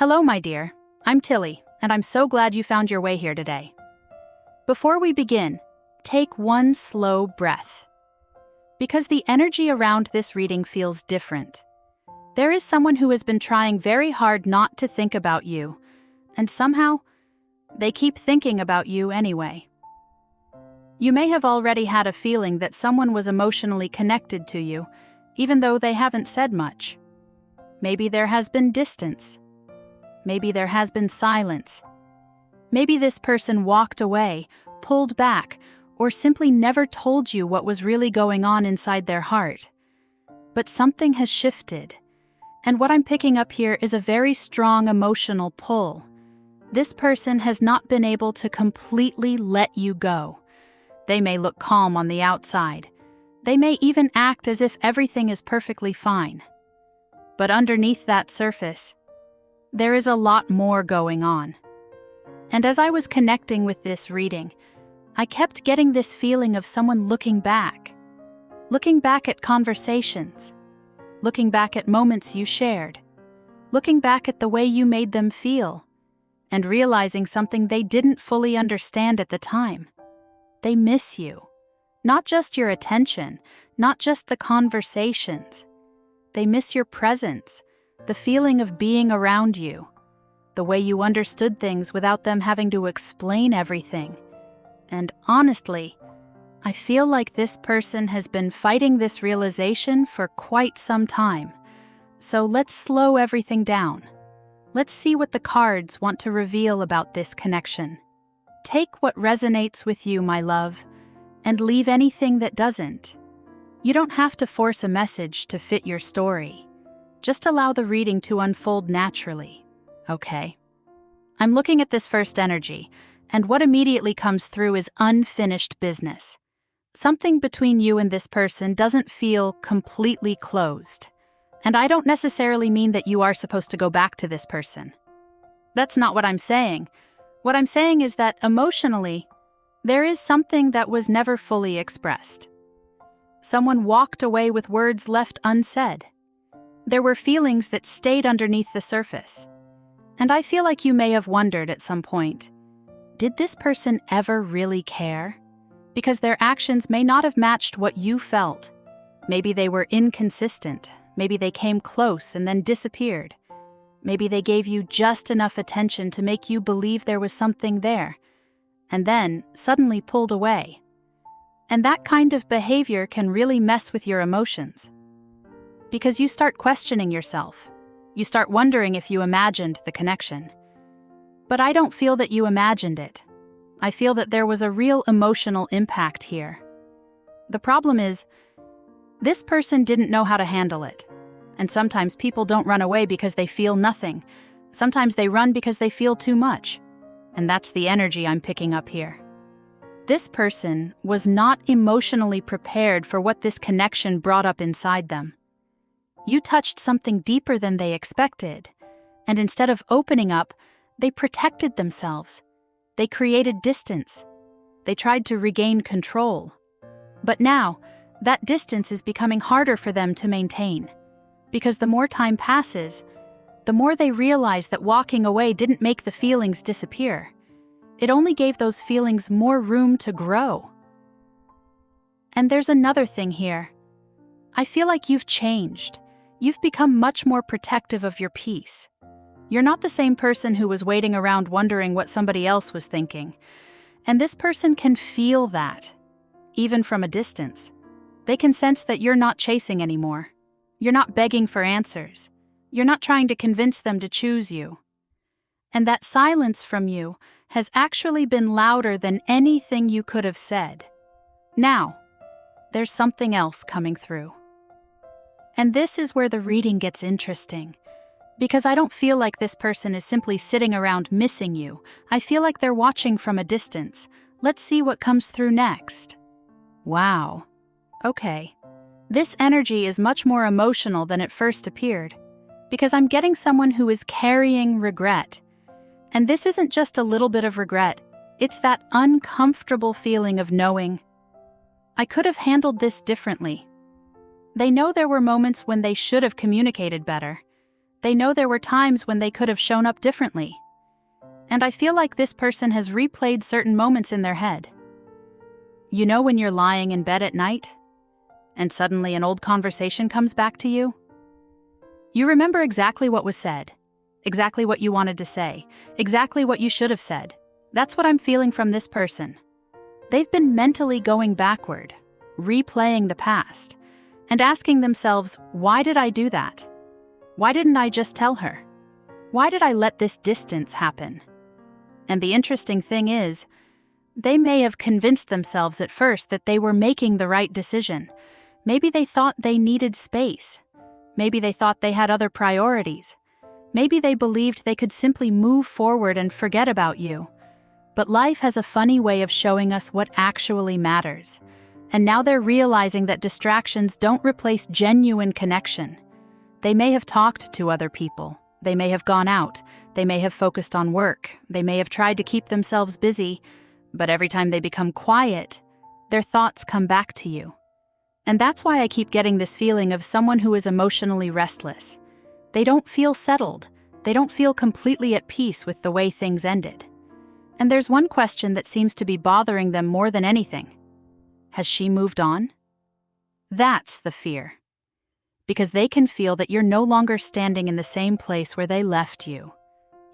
Hello, my dear. I'm Tilly, and I'm so glad you found your way here today. Before we begin, take one slow breath. Because the energy around this reading feels different. There is someone who has been trying very hard not to think about you, and somehow, they keep thinking about you anyway. You may have already had a feeling that someone was emotionally connected to you, even though they haven't said much. Maybe there has been distance. Maybe there has been silence. Maybe this person walked away, pulled back, or simply never told you what was really going on inside their heart. But something has shifted, and what I'm picking up here is a very strong emotional pull. This person has not been able to completely let you go. They may look calm on the outside. They may even act as if everything is perfectly fine. But underneath that surface, there is a lot more going on. And as I was connecting with this reading, I kept getting this feeling of someone looking back at conversations, looking back at moments you shared, looking back at the way you made them feel, and realizing something they didn't fully understand at the time. They miss you. Not just your attention, not just the conversations. They miss your presence, the feeling of being around you, the way you understood things without them having to explain everything. And honestly, I feel like this person has been fighting this realization for quite some time. So let's slow everything down. Let's see what the cards want to reveal about this connection. Take what resonates with you, my love, and leave anything that doesn't. You don't have to force a message to fit your story. Just allow the reading to unfold naturally, okay? I'm looking at this first energy, and what immediately comes through is unfinished business. Something between you and this person doesn't feel completely closed. And I don't necessarily mean that you are supposed to go back to this person. That's not what I'm saying. What I'm saying is that emotionally, there is something that was never fully expressed. Someone walked away with words left unsaid. There were feelings that stayed underneath the surface. And I feel like you may have wondered at some point, did this person ever really care? Because their actions may not have matched what you felt. Maybe they were inconsistent. Maybe they came close and then disappeared. Maybe they gave you just enough attention to make you believe there was something there, and then suddenly pulled away. And that kind of behavior can really mess with your emotions. Because you start questioning yourself. You start wondering if you imagined the connection. But I don't feel that you imagined it. I feel that there was a real emotional impact here. The problem is, this person didn't know how to handle it. And sometimes people don't run away because they feel nothing. Sometimes they run because they feel too much. And that's the energy I'm picking up here. This person was not emotionally prepared for what this connection brought up inside them. You touched something deeper than they expected, and instead of opening up, they protected themselves. They created distance. They tried to regain control. But now, that distance is becoming harder for them to maintain. Because the more time passes, the more they realize that walking away didn't make the feelings disappear. It only gave those feelings more room to grow. And there's another thing here. I feel like you've changed. You've become much more protective of your peace. You're not the same person who was waiting around wondering what somebody else was thinking. And this person can feel that, even from a distance. They can sense that you're not chasing anymore. You're not begging for answers. You're not trying to convince them to choose you. And that silence from you has actually been louder than anything you could have said. Now, there's something else coming through. And this is where the reading gets interesting. Because I don't feel like this person is simply sitting around missing you. I feel like they're watching from a distance. Let's see what comes through next. Wow. Okay. This energy is much more emotional than it first appeared. Because I'm getting someone who is carrying regret. And this isn't just a little bit of regret. It's that uncomfortable feeling of knowing, I could have handled this differently. They know there were moments when they should have communicated better. They know there were times when they could have shown up differently. And I feel like this person has replayed certain moments in their head. You know when you're lying in bed at night, and suddenly an old conversation comes back to you? You remember exactly what was said, exactly what you wanted to say, exactly what you should have said. That's what I'm feeling from this person. They've been mentally going backward, replaying the past, and asking themselves, why did I do that? Why didn't I just tell her? Why did I let this distance happen? And the interesting thing is, they may have convinced themselves at first that they were making the right decision. Maybe they thought they needed space. Maybe they thought they had other priorities. Maybe they believed they could simply move forward and forget about you. But life has a funny way of showing us what actually matters. And now they're realizing that distractions don't replace genuine connection. They may have talked to other people. They may have gone out. They may have focused on work. They may have tried to keep themselves busy. But every time they become quiet, their thoughts come back to you. And that's why I keep getting this feeling of someone who is emotionally restless. They don't feel settled. They don't feel completely at peace with the way things ended. And there's one question that seems to be bothering them more than anything. Has she moved on? That's the fear. Because they can feel that you're no longer standing in the same place where they left you.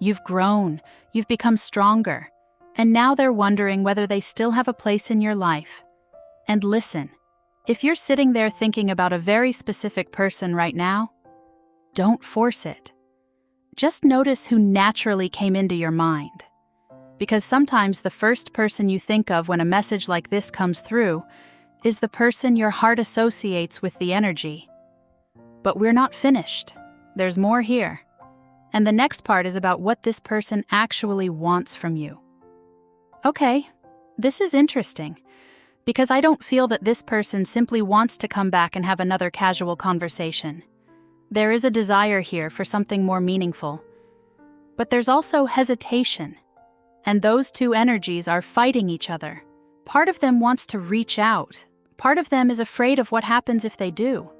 You've grown, you've become stronger, and now they're wondering whether they still have a place in your life. And listen, if you're sitting there thinking about a very specific person right now, don't force it. Just notice who naturally came into your mind. Because sometimes the first person you think of when a message like this comes through is the person your heart associates with the energy. But we're not finished. There's more here. And the next part is about what this person actually wants from you. Okay, this is interesting, because I don't feel that this person simply wants to come back and have another casual conversation. There is a desire here for something more meaningful. But there's also hesitation, and those two energies are fighting each other. Part of them wants to reach out. Part of them is afraid of what happens if they do.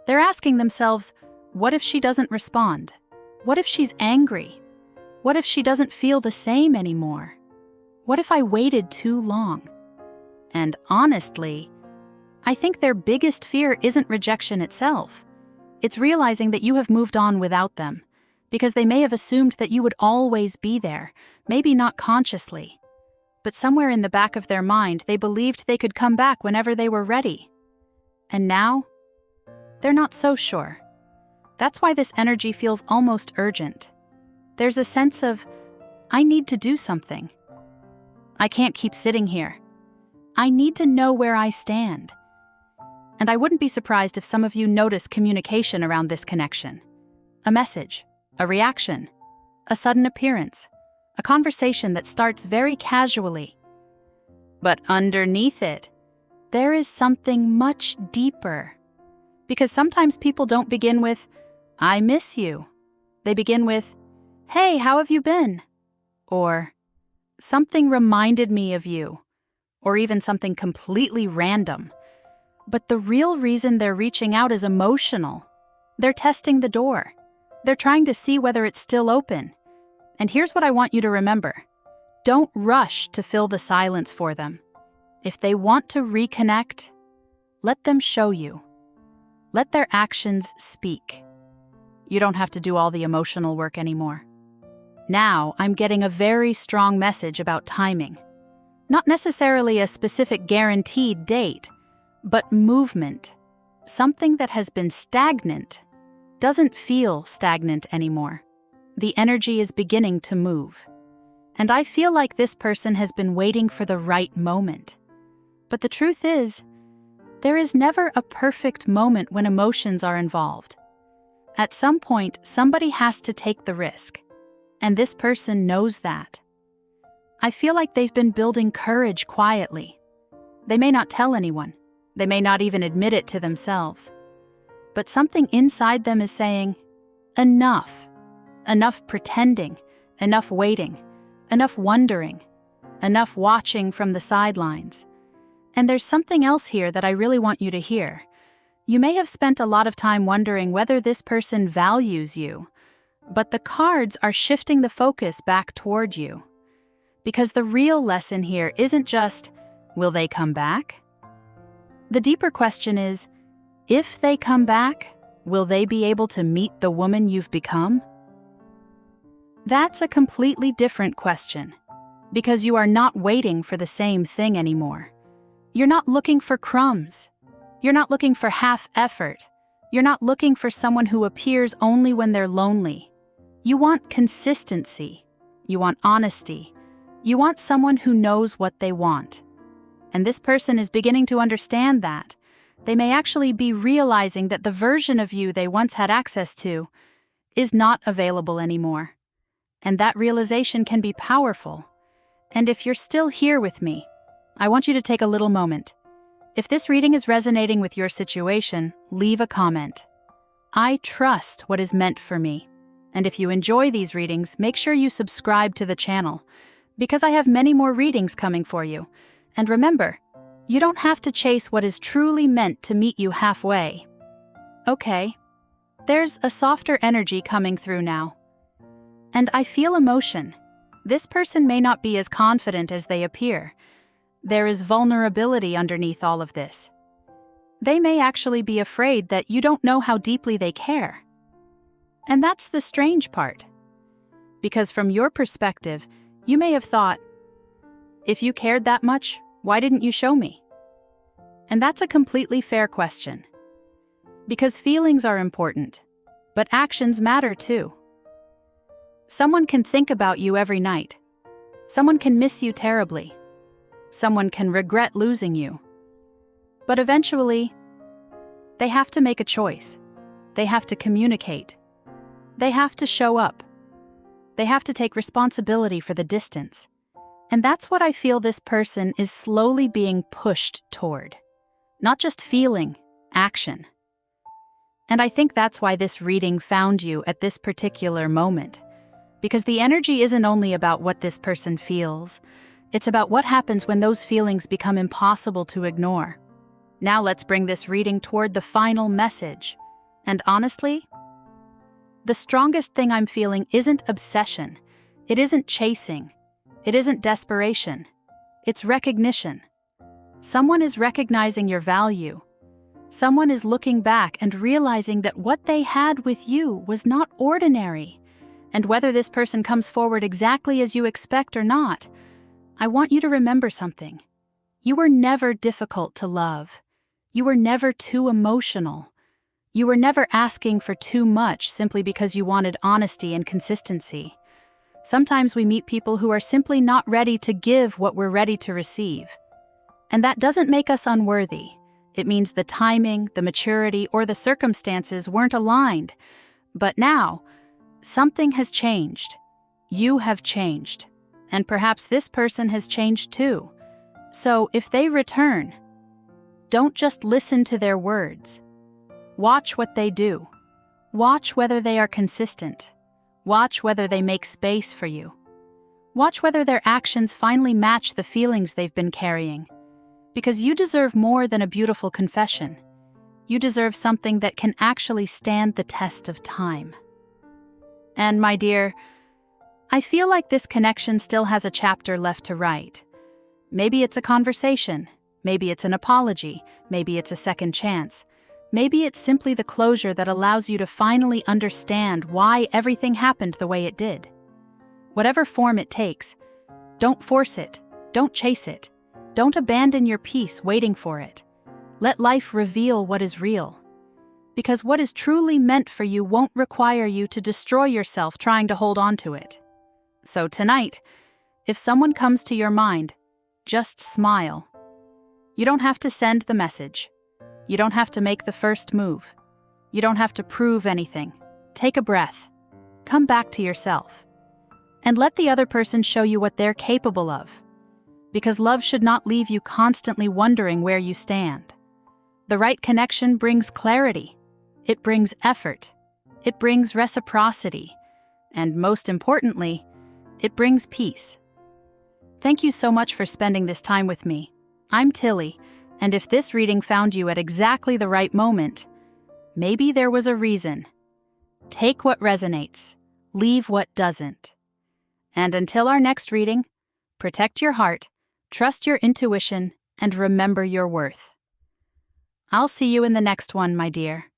They're asking themselves, what if she doesn't respond? What if she's angry? What if she doesn't feel the same anymore? What if I waited too long? And honestly, I think their biggest fear isn't rejection itself. It's realizing that you have moved on without them, because they may have assumed that you would always be there, maybe not consciously. But somewhere in the back of their mind, they believed they could come back whenever they were ready. And now, they're not so sure. That's why this energy feels almost urgent. There's a sense of, I need to do something. I can't keep sitting here. I need to know where I stand. And I wouldn't be surprised if some of you notice communication around this connection. A message, a reaction, a sudden appearance, a conversation that starts very casually. But underneath it, there is something much deeper. Because sometimes people don't begin with, I miss you. They begin with, hey, how have you been? Or, something reminded me of you. Or even something completely random. But the real reason they're reaching out is emotional. They're testing the door. They're trying to see whether it's still open. And here's what I want you to remember. Don't rush to fill the silence for them. If they want to reconnect, let them show you. Let their actions speak. You don't have to do all the emotional work anymore. Now, I'm getting a very strong message about timing. Not necessarily a specific guaranteed date, but movement. Something that has been stagnant doesn't feel stagnant anymore. The energy is beginning to move. And I feel like this person has been waiting for the right moment. But the truth is, there is never a perfect moment when emotions are involved. At some point, somebody has to take the risk, and this person knows that. I feel like they've been building courage quietly. They may not tell anyone. They may not even admit it to themselves. But something inside them is saying, enough. Enough pretending, enough waiting, enough wondering, enough watching from the sidelines. And there's something else here that I really want you to hear. You may have spent a lot of time wondering whether this person values you, but the cards are shifting the focus back toward you. Because the real lesson here isn't just, will they come back? The deeper question is, if they come back, will they be able to meet the woman you've become? That's a completely different question, because you are not waiting for the same thing anymore. You're not looking for crumbs. You're not looking for half effort. You're not looking for someone who appears only when they're lonely. You want consistency. You want honesty. You want someone who knows what they want. And this person is beginning to understand that. They may actually be realizing that the version of you they once had access to is not available anymore. And that realization can be powerful. And if you're still here with me, I want you to take a little moment. If this reading is resonating with your situation, leave a comment. I trust what is meant for me. And if you enjoy these readings, make sure you subscribe to the channel, because I have many more readings coming for you. And remember, you don't have to chase what is truly meant to meet you halfway. Okay, there's a softer energy coming through now. And I feel emotion. This person may not be as confident as they appear. There is vulnerability underneath all of this. They may actually be afraid that you don't know how deeply they care. And that's the strange part. Because from your perspective, you may have thought, if you cared that much, why didn't you show me? And that's a completely fair question. Because feelings are important, but actions matter too. Someone can think about you every night. Someone can miss you terribly. Someone can regret losing you. But eventually, they have to make a choice. They have to communicate. They have to show up. They have to take responsibility for the distance. And that's what I feel this person is slowly being pushed toward. Not just feeling, action. And I think that's why this reading found you at this particular moment. Because the energy isn't only about what this person feels, it's about what happens when those feelings become impossible to ignore. Now let's bring this reading toward the final message. And honestly, the strongest thing I'm feeling isn't obsession. It isn't chasing. It isn't desperation. It's recognition. Someone is recognizing your value. Someone is looking back and realizing that what they had with you was not ordinary. And whether this person comes forward exactly as you expect or not, I want you to remember something. You were never difficult to love. You were never too emotional. You were never asking for too much simply because you wanted honesty and consistency. Sometimes we meet people who are simply not ready to give what we're ready to receive. And that doesn't make us unworthy. It means the timing, the maturity, or the circumstances weren't aligned. But now, something has changed. You have changed. And perhaps this person has changed too. So if they return, don't just listen to their words. Watch what they do. Watch whether they are consistent. Watch whether they make space for you. Watch whether their actions finally match the feelings they've been carrying. Because you deserve more than a beautiful confession. You deserve something that can actually stand the test of time. And my dear, I feel like this connection still has a chapter left to write. Maybe it's a conversation. Maybe it's an apology. Maybe it's a second chance. Maybe it's simply the closure that allows you to finally understand why everything happened the way it did. Whatever form it takes, don't force it. Don't chase it. Don't abandon your peace waiting for it. Let life reveal what is real. Because what is truly meant for you won't require you to destroy yourself trying to hold on to it. So tonight, if someone comes to your mind, just smile. You don't have to send the message. You don't have to make the first move. You don't have to prove anything. Take a breath. Come back to yourself. And let the other person show you what they're capable of. Because love should not leave you constantly wondering where you stand. The right connection brings clarity. It brings effort. It brings reciprocity. And most importantly, it brings peace. Thank you so much for spending this time with me. I'm Tilly, and if this reading found you at exactly the right moment, maybe there was a reason. Take what resonates. leave what doesn't. And until our next reading, protect your heart, trust your intuition, and remember your worth. I'll see you in the next one, my dear.